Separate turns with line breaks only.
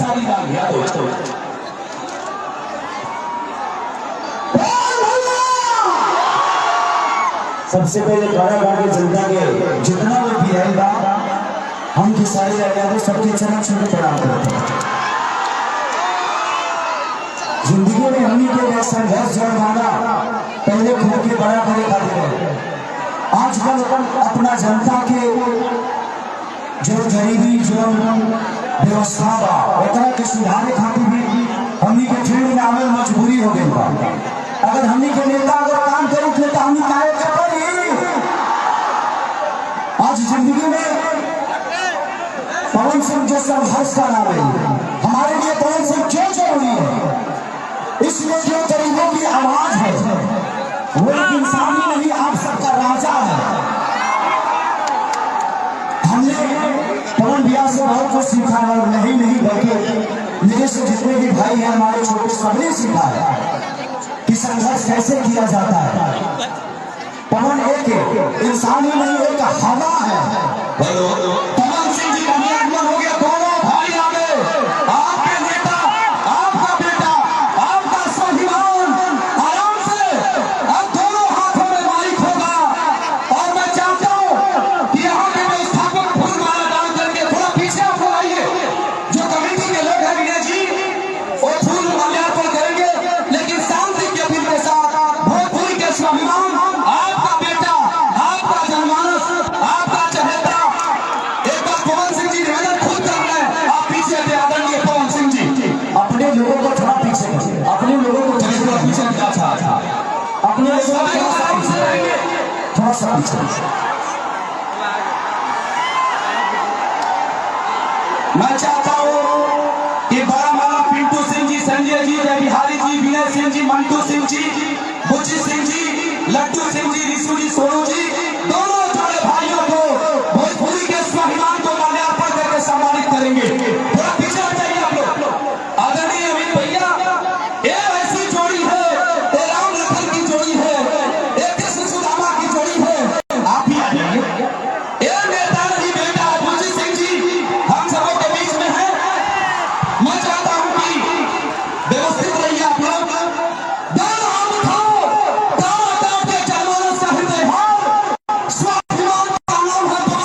सारी बात याद हो। सबसे पहले खड़ा करके जनता के जितना वो भी है हम की सारी आजादी सबके चरण छू के प्रणाम करते हैं। जिंदगी में हमनी के लिए संघर्ष जड़ मांगा पहले खुद के बड़ा करे खातिर आजकल अपना जनता के जो गरीबी जो व्यवस्था बा ओकरा के सुधारे खातिर भी हमनी के फील्ड में आवे मजबूरी हो गई बा। अगर हमनी के नेता अगर काम करे तो हमनी काहे के पड़ी। आज जिंदगी में पवन सिंह जो संघर्ष का नाम है हमारे लिए पवन सिंह क्यों जरूरी है। इसलिए जो गरीबों की आवाज है वो एक इंसानी नहीं आप सबका राजा है। हमने पवन भैया से बहुत कुछ सीखा है और नहीं बल्कि मेरे से जितने भी भाई हैं हमारे छोटे सबने सीखा है कि संघर्ष कैसे किया जाता है। पवन एक इंसान ही नहीं एक हवा है। पवन सिंह जी का आगमन हो गया। दोनों भाई आ गए। आपके नेता आपका बेटा आपका स्वाभिमान आराम से अब दोनों हाथों में माइक होगा और मैं चाहता हूं कि यहाँ के व्यवस्थापक फूल माला डाल करके थोड़ा पीछे आपको आइए। जो कमेटी के लोग हैं विनय जी वो फूल माल्यार्पण करेंगे लेकिन शांति के दिल के साथ भोजपुरी के स्वाभिमान आपका बेटा आपका जनमानस आपका चहेता एक बार पवन सिंह जी निवेदन खुद कर रहे हैं। आप पीछे थे आदरणीय पवन सिंह जी। अपने लोगों को थोड़ा पीछे अपने लोगों को थोड़ा पीछे अपने थोड़ा सा पीछे। मैं चाहता हूँ कि